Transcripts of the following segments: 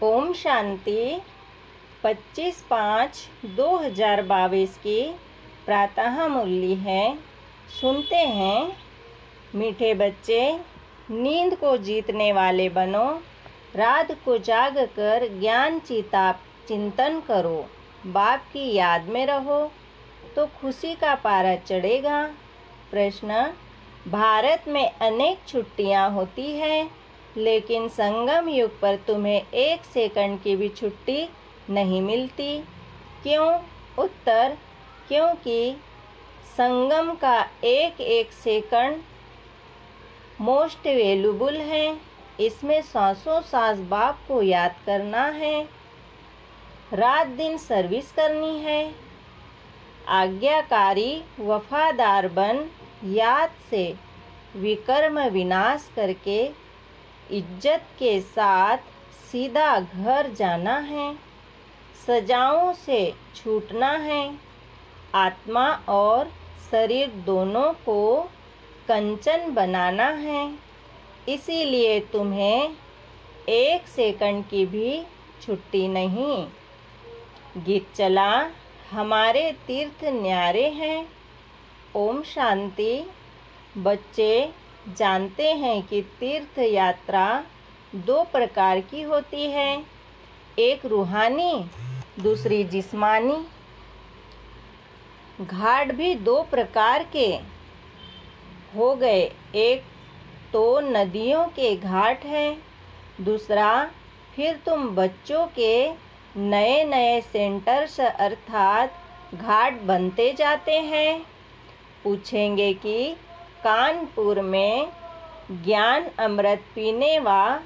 ओम शांति। 25/5/2022 की प्रातः मुरली है। सुनते हैं। मीठे बच्चे, नींद को जीतने वाले बनो। रात को जाग कर ज्ञान चिंतन करो। बाप की याद में रहो तो खुशी का पारा चढ़ेगा। प्रश्न: भारत में अनेक छुट्टियां होती हैं, लेकिन संगम युग पर तुम्हें 1 सेकंड की भी छुट्टी नहीं मिलती। क्यों? उत्तर: क्योंकि संगम का एक एक सेकंड मोस्ट वैल्यूबल है। इसमें सांसों सांस बाप को याद करना है, रात दिन सर्विस करनी है। आज्ञाकारी वफादार बन याद से विकर्म विनाश करके इज्जत के साथ सीधा घर जाना है। सजाओं से छूटना है। आत्मा और शरीर दोनों को कंचन बनाना है। इसीलिए तुम्हें 1 सेकंड की भी छुट्टी नहीं। गीत चला। हमारे तीर्थ न्यारे हैं। ओम शांति। बच्चे जानते हैं कि तीर्थ यात्रा 2 प्रकार की होती है, एक रूहानी, दूसरी जिस्मानी। घाट भी 2 प्रकार के हो गए, एक तो नदियों के घाट है, दूसरा फिर तुम बच्चों के नए नए सेंटर्स अर्थात घाट बनते जाते हैं। पूछेंगे कि कानपुर में ज्ञान अमृत पीने व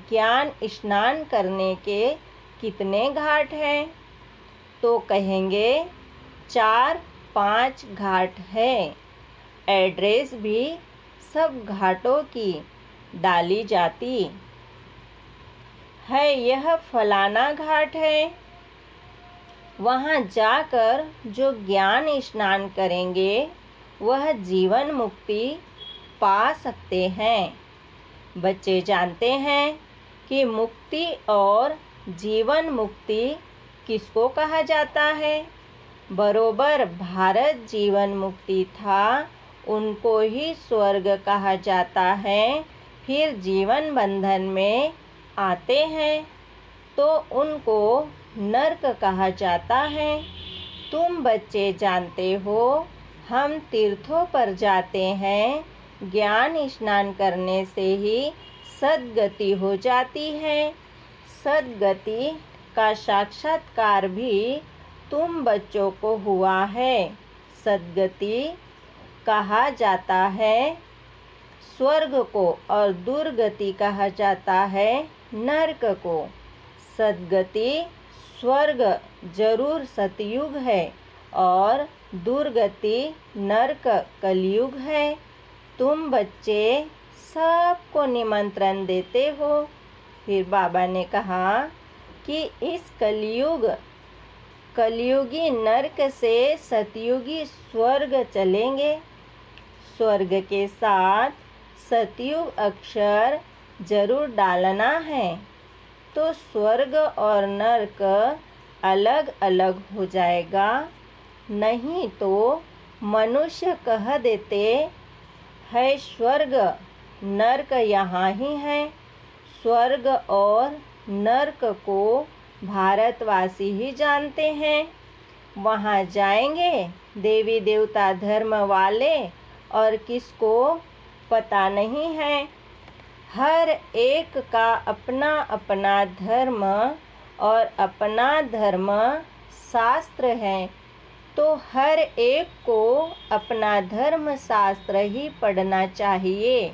ज्ञान स्नान करने के कितने घाट हैं? तो कहेंगे 4-5 घाट है। एड्रेस भी सब घाटों की डाली जाती है। यह फलाना घाट है। वहाँ जाकर जो ज्ञान स्नान करेंगे वह जीवन मुक्ति पा सकते हैं। बच्चे जानते हैं कि मुक्ति और जीवन मुक्ति किसको कहा जाता है? बरोबर भारत जीवन मुक्ति था, उनको ही स्वर्ग कहा जाता है। फिर जीवन बंधन में आते हैं तो उनको नर्क कहा जाता है। तुम बच्चे जानते हो, हम तीर्थों पर जाते हैं। ज्ञान स्नान करने से ही सद्गति हो जाती है। सद्गति का साक्षात्कार भी तुम बच्चों को हुआ है। सद्गति कहा जाता है स्वर्ग को और दुर्गति कहा जाता है नरक को। सद्गति स्वर्ग जरूर सतयुग है और दुर्गति नरक कलयुग है। तुम बच्चे सबको निमंत्रण देते हो। फिर बाबा ने कहा कि इस कलयुगी नरक से सतयुगी स्वर्ग चलेंगे। स्वर्ग के साथ सतयुग अक्षर जरूर डालना है, तो स्वर्ग और नरक अलग अलग हो जाएगा। नहीं तो मनुष्य कह देते है स्वर्ग नरक यहाँ ही है। स्वर्ग और नरक को भारतवासी ही जानते हैं। वहाँ जाएंगे देवी देवता धर्म वाले और किसको पता नहीं है। हर एक का अपना अपना धर्म और अपना धर्म शास्त्र है, तो हर एक को अपना धर्म शास्त्र ही पढ़ना चाहिए।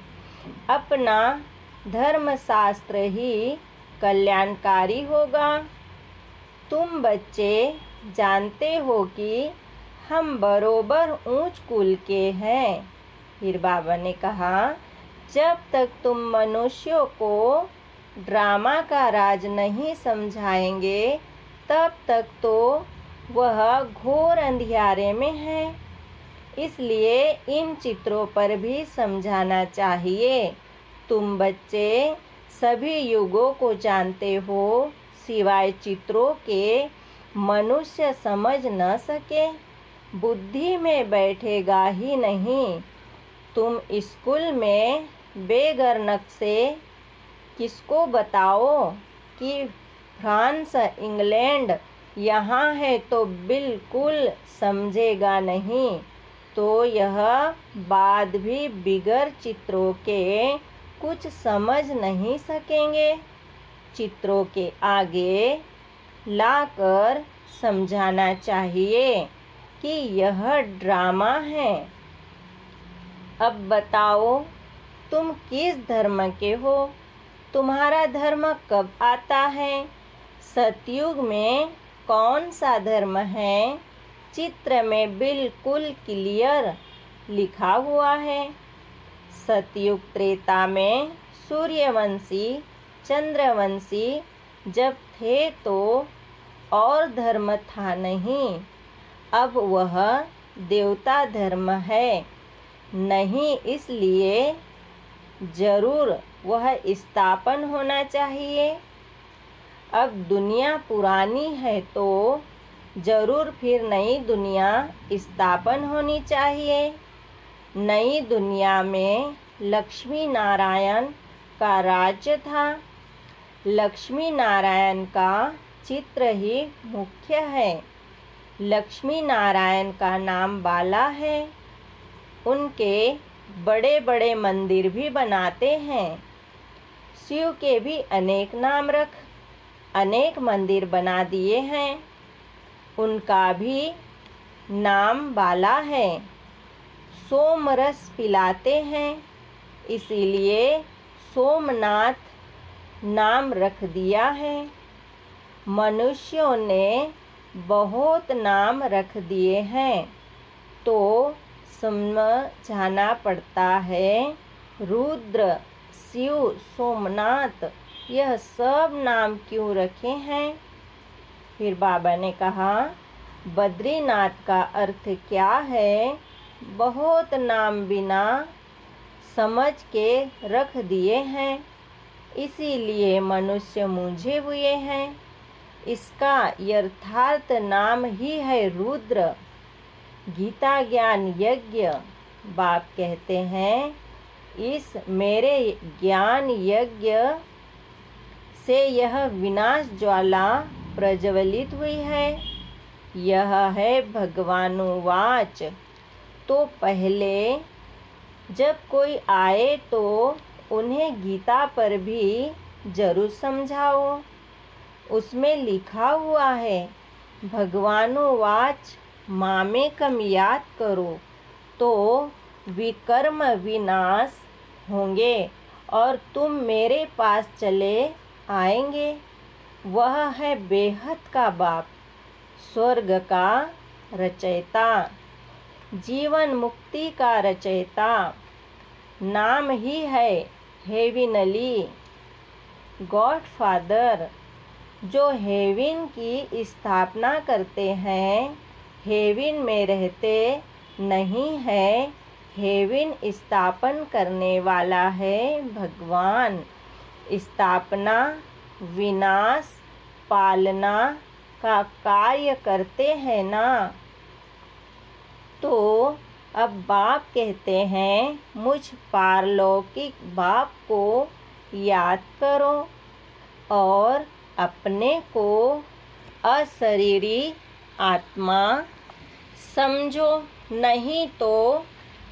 अपना धर्म शास्त्र ही कल्याणकारी होगा। तुम बच्चे जानते हो कि हम बरोबर ऊंच कुल के हैं। फिर बाबा ने कहा, जब तक तुम मनुष्यों को ड्रामा का राज नहीं समझाएंगे, तब तक तो वह घोर अंधियारे में है। इसलिए इन चित्रों पर भी समझाना चाहिए। तुम बच्चे सभी युगों को जानते हो, सिवाय चित्रों के मनुष्य समझ न सके, बुद्धि में बैठेगा ही नहीं। तुम स्कूल में बेगर नक्शे किसको बताओ कि फ्रांस इंग्लैंड यहाँ है तो बिल्कुल समझेगा नहीं। तो यह बात भी बिगर चित्रों के कुछ समझ नहीं सकेंगे। चित्रों के आगे लाकर समझाना चाहिए कि यह ड्रामा है। अब बताओ, तुम किस धर्म के हो? तुम्हारा धर्म कब आता है? सतयुग में कौन सा धर्म है? चित्र में बिल्कुल क्लियर लिखा हुआ है। सतयुग त्रेता में सूर्यवंशी चंद्रवंशी जब थे तो और धर्म था नहीं, अब वह देवता धर्म है नहीं, इसलिए जरूर वह स्थापन होना चाहिए। अब दुनिया पुरानी है तो जरूर फिर नई दुनिया स्थापन होनी चाहिए। नई दुनिया में लक्ष्मी नारायण का राज्य था। लक्ष्मी नारायण का चित्र ही मुख्य है। लक्ष्मी नारायण का नाम बाला है। उनके बड़े बड़े मंदिर भी बनाते हैं। शिव के भी अनेक मंदिर बना दिए हैं। उनका भी नाम बाला है। सोमरस पिलाते हैं, इसीलिए सोमनाथ नाम रख दिया है। मनुष्यों ने बहुत नाम रख दिए हैं तो समझाना पड़ता है। रुद्र, शिव, सोमनाथ, यह सब नाम क्यों रखे हैं? फिर बाबा ने कहा, बद्रीनाथ का अर्थ क्या है? बहुत नाम बिना समझ के रख दिए हैं, इसीलिए मनुष्य मूंझे हुए हैं। इसका यथार्थ नाम ही है रुद्र। गीता ज्ञान यज्ञ बाप कहते हैं, इस मेरे ज्ञान यज्ञ से यह विनाश ज्वाला प्रज्वलित हुई है। यह है भगवानुवाच। तो पहले जब कोई आए तो उन्हें गीता पर भी जरूर समझाओ। उसमें लिखा हुआ है, भगवानुवाच मामेकम याद करो तो विकर्म विनाश होंगे और तुम मेरे पास चले आएंगे। वह है बेहद का बाप, स्वर्ग का रचयिता, जीवन मुक्ति का रचयिता। नाम ही है हेविनली गॉडफादर। जो हेविन की स्थापना करते हैं, हेविन में रहते नहीं है। हेविन स्थापन करने वाला है भगवान। स्थापना, विनाश, पालना का कार्य करते हैं ना। तो अब बाप कहते हैं, मुझ पारलौकिक बाप को याद करो और अपने को अशरीरी आत्मा समझो, नहीं तो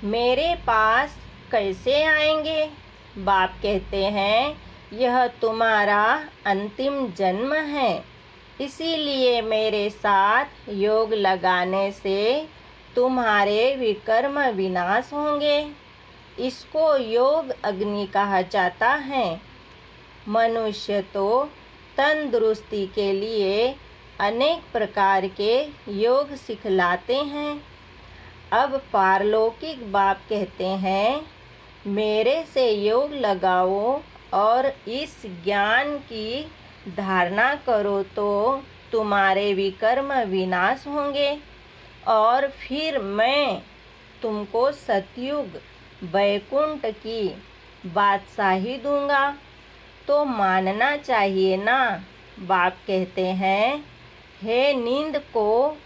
मेरे पास कैसे आएंगे? बाप कहते हैं, यह तुम्हारा अंतिम जन्म है, इसीलिए मेरे साथ योग लगाने से तुम्हारे विकर्म विनाश होंगे। इसको योग अग्नि कहा जाता है। मनुष्य तो तंदुरुस्ती के लिए अनेक प्रकार के योग सिखलाते हैं। अब पारलौकिक बाप कहते हैं, मेरे से योग लगाओ और इस ज्ञान की धारणा करो तो तुम्हारे विकर्म विनाश होंगे और फिर मैं तुमको सतयुग वैकुंठ की बादशाही दूंगा। तो मानना चाहिए ना बाप कहते हैं, हे नींद को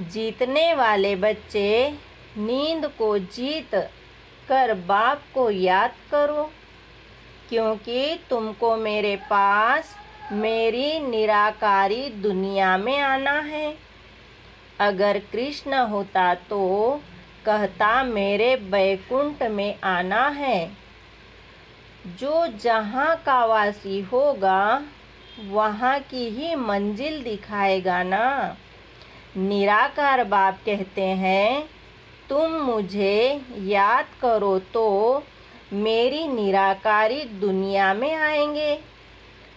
जीतने वाले बच्चे, नींद को जीत कर बाप को याद करो, क्योंकि तुमको मेरे पास मेरी निराकारी दुनिया में आना है। अगर कृष्ण होता तो कहता मेरे बैकुंठ में आना है। जो जहाँ का वासी होगा वहाँ की ही मंजिल दिखाएगा ना। निराकार बाप कहते हैं, तुम मुझे याद करो तो मेरी निराकारी दुनिया में आएंगे।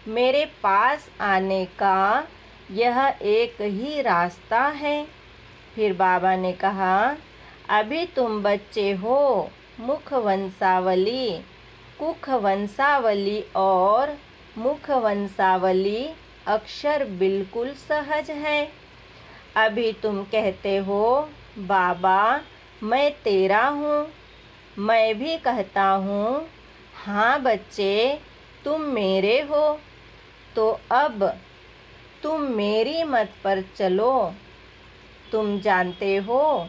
मेरे पास आने का यह एक ही रास्ता है। फिर बाबा ने कहा, अभी तुम बच्चे हो, मुख वंशावली, कुख वंशावली और मुख वंशावली अक्षर बिल्कुल सहज है। अभी तुम कहते हो, बाबा मैं तेरा हूँ। मैं भी कहता हूँ, हाँ बच्चे तुम मेरे हो। तो अब तुम मेरी मत पर चलो। तुम जानते हो,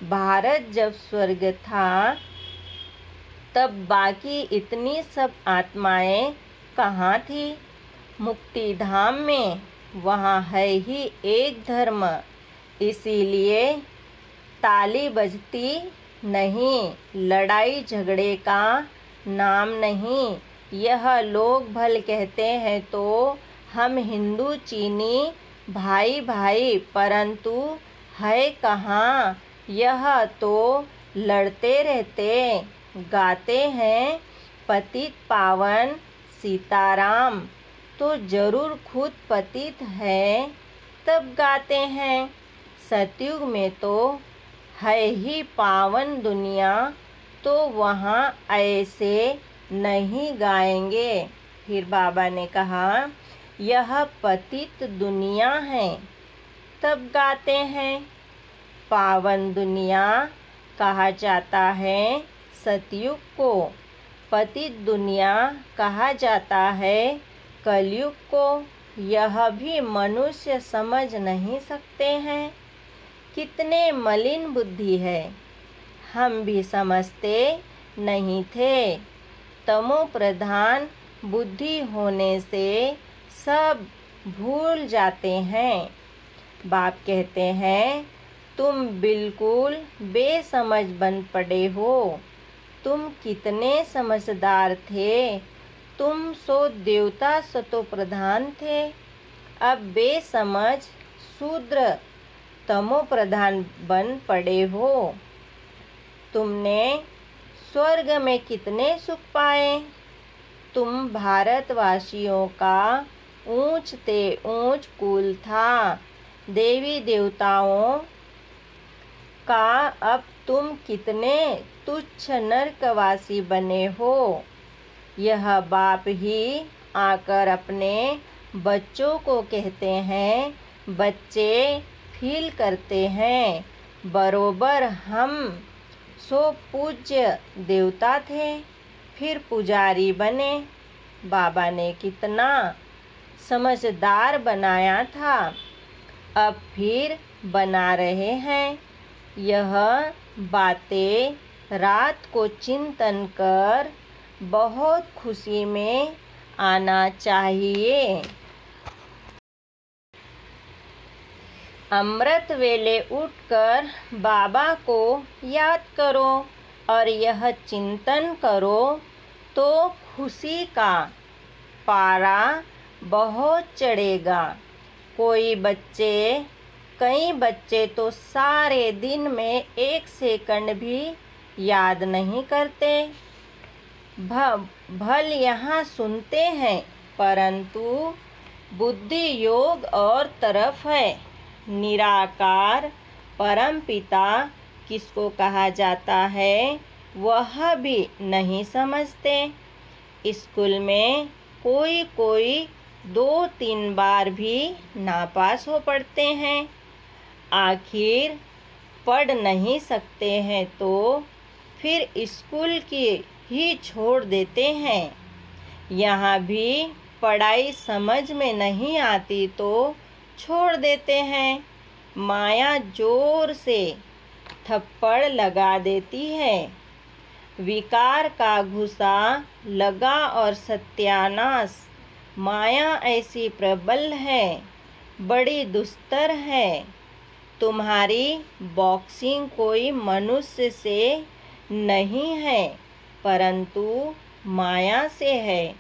भारत जब स्वर्ग था तब बाकी इतनी सब आत्माएं कहाँ थी? मुक्ति धाम में। वहाँ है ही एक धर्म, इसीलिए ताली बजती नहीं, लड़ाई झगड़े का नाम नहीं। यह लोग भल कहते हैं तो हम हिंदू चीनी भाई भाई, परंतु है कहाँ? यह तो लड़ते रहते, गाते हैं पतित पावन सीताराम, तो जरूर खुद पतित है तब गाते हैं। सतयुग में तो है ही पावन दुनिया, तो वहाँ ऐसे नहीं गाएंगे। फिर बाबा ने कहा, यह पतित दुनिया है तब गाते हैं। पावन दुनिया कहा जाता है सतयुग को, पतित दुनिया कहा जाता है कलयुग को। यह भी मनुष्य समझ नहीं सकते हैं। कितने मलिन बुद्धि है, हम भी समझते नहीं थे। तमो प्रधान बुद्धि होने से सब भूल जाते हैं। बाप कहते हैं, तुम बिल्कुल बेसमझ बन पड़े हो। तुम कितने समझदार थे। तुम सो देवता सतो प्रधान थे। अब बेसमझ शूद्र तमो प्रधान बन पड़े हो। तुमने स्वर्ग में कितने सुख पाए। तुम भारतवासियों का ऊंच ते ऊंच कुल था। देवी देवताओं का अब तुम कितने तुच्छ नरकवासी बने हो। यह बाप ही आकर अपने बच्चों को कहते हैं, बच्चे फील करते हैं बरोबर हम सो पूज्य देवता थे, फिर पुजारी बने। बाबा ने कितना समझदार बनाया था, अब फिर बना रहे हैं। यह बातें रात को चिंतन कर बहुत खुशी में आना चाहिए। अमृत वेले उठकर बाबा को याद करो और यह चिंतन करो तो खुशी का पारा बहुत चढ़ेगा। कई बच्चे तो सारे दिन में 1 सेकंड भी याद नहीं करते। भल यहाँ सुनते हैं, परंतु बुद्धि योग और तरफ है। निराकार परम पिता किसको कहा जाता है वह भी नहीं समझते। स्कूल में कोई 2-3 बार भी नापास हो पड़ते हैं। आखिर पढ़ नहीं सकते हैं तो फिर स्कूल की ही छोड़ देते हैं। यहाँ भी पढ़ाई समझ में नहीं आती तो छोड़ देते हैं। माया जोर से थप्पड़ लगा देती है। विकार का घुसा लगा और सत्यानाश। माया ऐसी प्रबल है, बड़ी दुस्तर है। तुम्हारी बॉक्सिंग कोई मनुष्य से नहीं है, परंतु माया से है।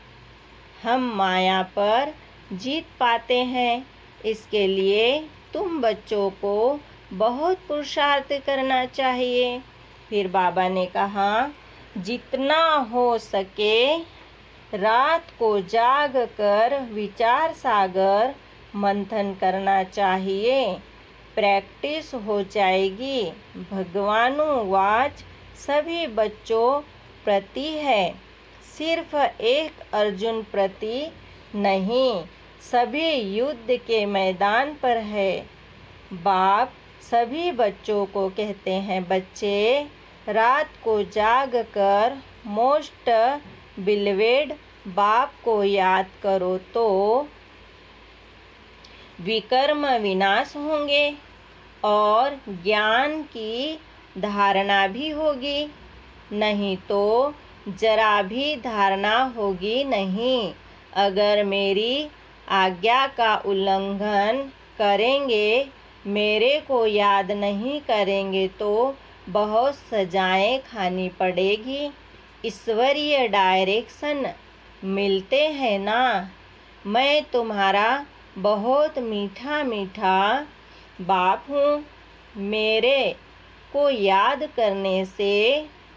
हम माया पर जीत पाते हैं। इसके लिए तुम बच्चों को बहुत पुरुषार्थ करना चाहिए। फिर बाबा ने कहा, जितना हो सके रात को जाग कर विचार सागर मंथन करना चाहिए। प्रैक्टिस हो जाएगी। भगवानुवाच सभी बच्चों प्रति है, सिर्फ एक अर्जुन प्रति नहीं। सभी युद्ध के मैदान पर है। बाप सभी बच्चों को कहते हैं, बच्चे रात को जाग कर मोस्ट बिलवेड बाप को याद करो तो विकर्म विनाश होंगे और ज्ञान की धारणा भी होगी। नहीं तो जरा भी धारणा होगी नहीं। अगर मेरी आज्ञा का उल्लंघन करेंगे, मेरे को याद नहीं करेंगे तो बहुत सजाएं खानी पड़ेगी। ईश्वरीय डायरेक्शन मिलते हैं ना। मैं तुम्हारा बहुत मीठा मीठा बाप हूँ। मेरे को याद करने से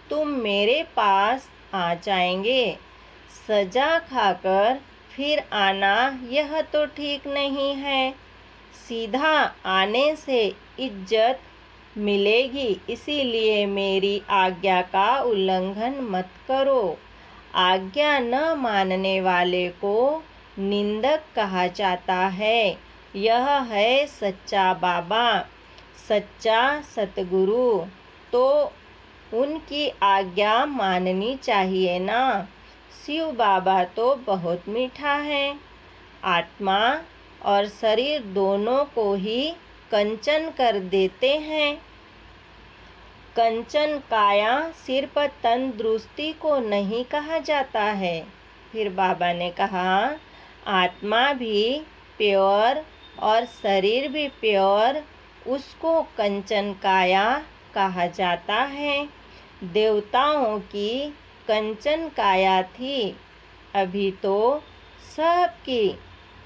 तुम मेरे पास आ जाएंगे। सजा खाकर फिर आना यह तो ठीक नहीं है। सीधा आने से इज्जत मिलेगी, इसीलिए मेरी आज्ञा का उल्लंघन मत करो। आज्ञा न मानने वाले को निंदक कहा जाता है। यह है सच्चा बाबा, सच्चा सतगुरु। तो उनकी आज्ञा माननी चाहिए ना। शिव बाबा तो बहुत मीठा है। आत्मा और शरीर दोनों को ही कंचन कर देते हैं। कंचन काया सिर्फ तंदुरुस्ती को नहीं कहा जाता है। फिर बाबा ने कहा, आत्मा भी प्योर और शरीर भी प्योर, उसको कंचन काया कहा जाता है। देवताओं की कंचन काया थी, अभी तो सबकी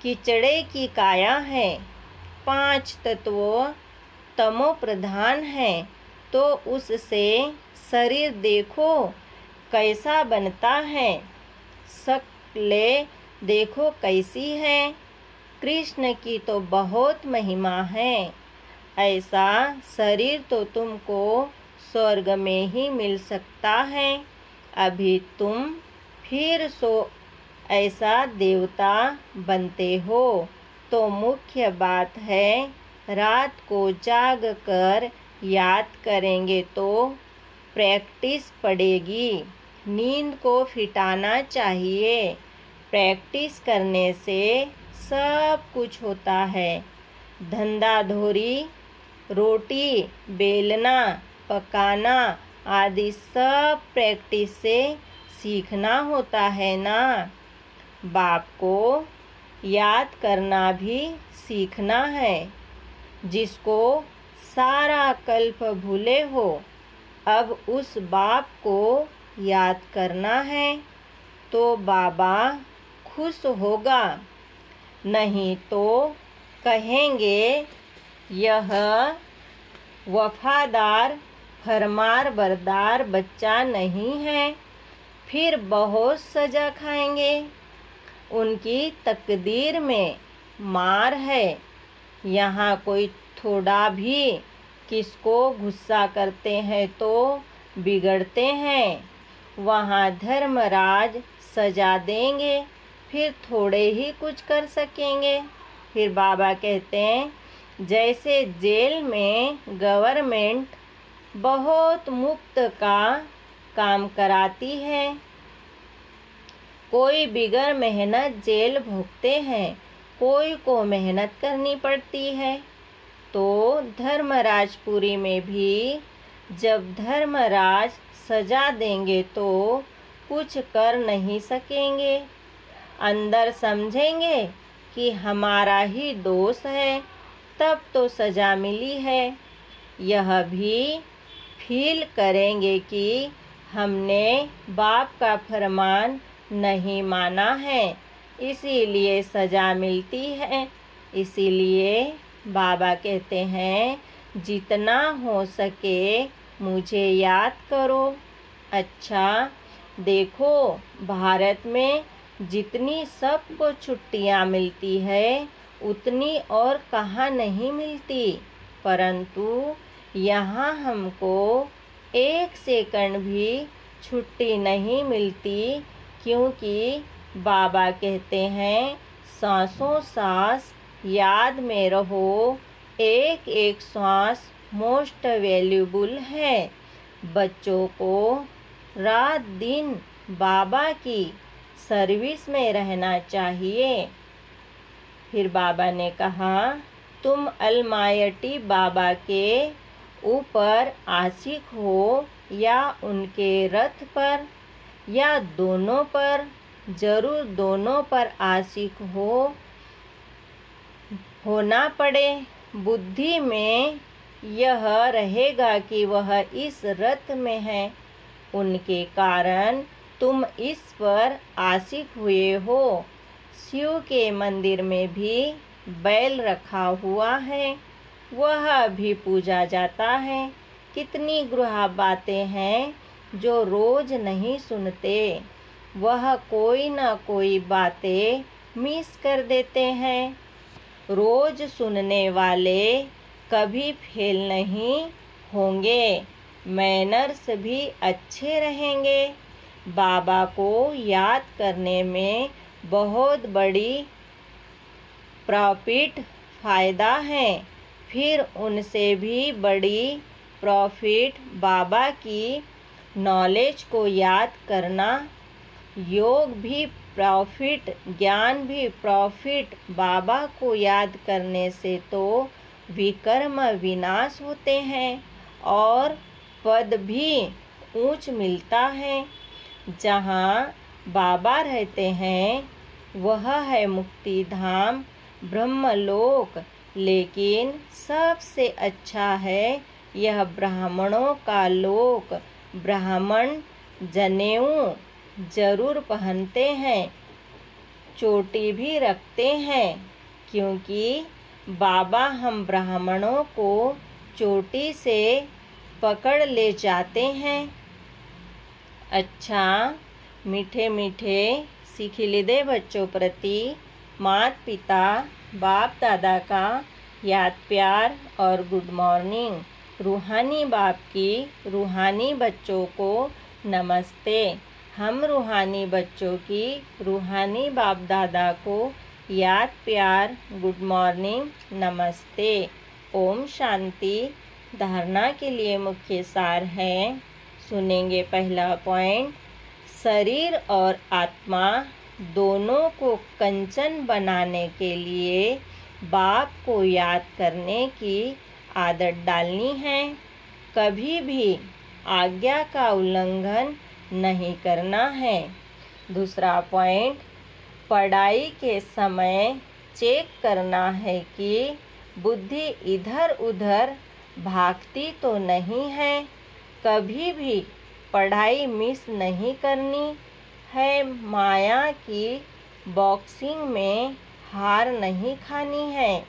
कीचड़े की काया है। 5 तत्व तमो प्रधान है, तो उससे शरीर देखो कैसा बनता है। शक्लें देखो कैसी है। कृष्ण की तो बहुत महिमा है। ऐसा शरीर तो तुमको स्वर्ग में ही मिल सकता है। अभी तुम फिर सो ऐसा देवता बनते हो। तो मुख्य बात है, रात को जाग कर याद करेंगे तो प्रैक्टिस पड़ेगी। नींद को फिटाना चाहिए। प्रैक्टिस करने से सब कुछ होता है। धंधा धोरी, रोटी बेलना, पकाना आदि सब प्रैक्टिस से सीखना होता है ना। बाप को याद करना भी सीखना है। जिसको सारा कल्प भूले हो, अब उस बाप को याद करना है तो बाबा खुश होगा। नहीं तो कहेंगे यह वफादार फरमार बरदार बच्चा नहीं है। फिर बहुत सजा खाएंगे। उनकी तकदीर में मार है। यहाँ कोई थोड़ा भी किसको गुस्सा करते हैं तो बिगड़ते हैं। वहाँ धर्मराज सजा देंगे, फिर थोड़े ही कुछ कर सकेंगे। फिर बाबा कहते हैं, जैसे जेल में गवर्नमेंट बहुत मुफ्त का काम कराती है, कोई बिगर मेहनत जेल भोगते हैं, कोई को मेहनत करनी पड़ती है। तो धर्मराजपुरी में भी जब धर्मराज सजा देंगे तो कुछ कर नहीं सकेंगे। अंदर समझेंगे कि हमारा ही दोष है, तब तो सजा मिली है। यह भी फील करेंगे कि हमने बाप का फरमान नहीं माना है, इसीलिए सजा मिलती है। इसीलिए बाबा कहते हैं, जितना हो सके मुझे याद करो। अच्छा देखो, भारत में जितनी सबको छुट्टियां मिलती है उतनी और कहाँ नहीं मिलती, परंतु यहाँ हमको 1 सेकंड भी छुट्टी नहीं मिलती, क्योंकि बाबा कहते हैं सांसों सांस याद में रहो, एक एक सांस मोस्ट वैल्यूबल है। बच्चों को रात दिन बाबा की सर्विस में रहना चाहिए। फिर बाबा ने कहा, तुम अलमायटी बाबा के ऊपर आशिक हो या उनके रथ पर या दोनों पर, जरूर दोनों पर आशिक होना पड़े। बुद्धि में यह रहेगा कि वह इस रथ में है, उनके कारण तुम इस पर आशिक हुए हो। शिव के मंदिर में भी बैल रखा हुआ है, वह भी पूजा जाता है। कितनी गृह बातें हैं जो रोज नहीं सुनते, वह कोई न कोई बातें मिस कर देते हैं। रोज सुनने वाले कभी फेल नहीं होंगे, मैनर्स भी अच्छे रहेंगे। बाबा को याद करने में बहुत बड़ी प्रॉफिट फ़ायदा है। फिर उनसे भी बड़ी प्रॉफिट बाबा की नॉलेज को याद करना, योग भी प्रॉफिट, ज्ञान भी प्रॉफिट। बाबा को याद करने से तो विकर्म विनाश होते हैं और पद भी ऊंच मिलता है। जहाँ बाबा रहते हैं वह है मुक्ति धाम, ब्रह्मलोक। लेकिन सबसे अच्छा है यह ब्राह्मणों का लोक। ब्राह्मण जनेऊ जरूर पहनते हैं, चोटी भी रखते हैं, क्योंकि बाबा हम ब्राह्मणों को चोटी से पकड़ ले जाते हैं। अच्छा, मीठे मीठे सिखिलिदे बच्चों प्रति माता पिता बाप दादा का याद प्यार और गुड मॉर्निंग। रूहानी बाप की रूहानी बच्चों को नमस्ते। हम रूहानी बच्चों की रूहानी बाप दादा को याद प्यार गुड मॉर्निंग नमस्ते। ओम शांति। धारणा के लिए मुख्य सार है, सुनेंगे। पहला पॉइंट, शरीर और आत्मा दोनों को कंचन बनाने के लिए बाप को याद करने की आदत डालनी है। कभी भी आज्ञा का उल्लंघन नहीं करना है। दूसरा पॉइंट, पढ़ाई के समय चेक करना है कि बुद्धि इधर उधर भागती तो नहीं है। कभी भी पढ़ाई मिस नहीं करनी है। माया की बॉक्सिंग में हार नहीं खानी है।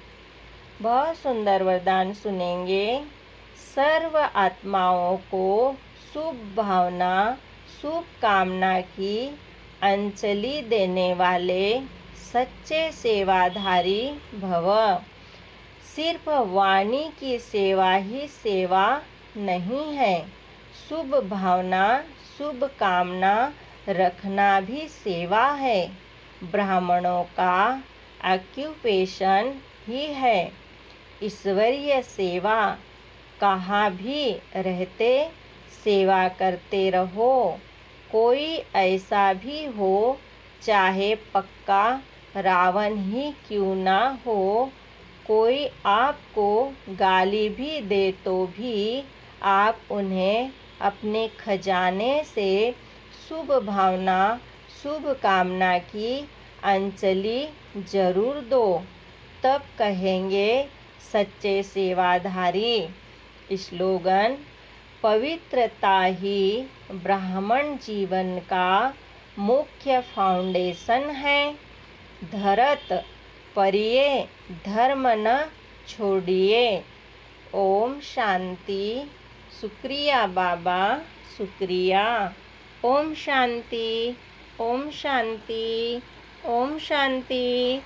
बहुत सुंदर वरदान सुनेंगे। सर्व आत्माओं को शुभ भावना शुभ कामना की अंजलि देने वाले सच्चे सेवाधारी भव। सिर्फ वाणी की सेवा ही सेवा नहीं है, शुभ भावना शुभ कामना रखना भी सेवा है। ब्राह्मणों का ऑक्यूपेशन ही है ईश्वरीय सेवा। कहाँ भी रहते सेवा करते रहो। कोई ऐसा भी हो चाहे पक्का रावण ही क्यों ना हो। कोई आपको गाली भी दे तो भी आप उन्हें अपने खजाने से शुभ भावना शुभ कामना की अंजलि जरूर दो, तब कहेंगे सच्चे सेवाधारी। स्लोगन: पवित्रता ही ब्राह्मण जीवन का मुख्य फाउंडेशन है। धरत परिये धर्म न छोड़िए। ओम शांति। शुक्रिया बाबा, शुक्रिया। ओम शांति, ओम शांति, ओम शांति।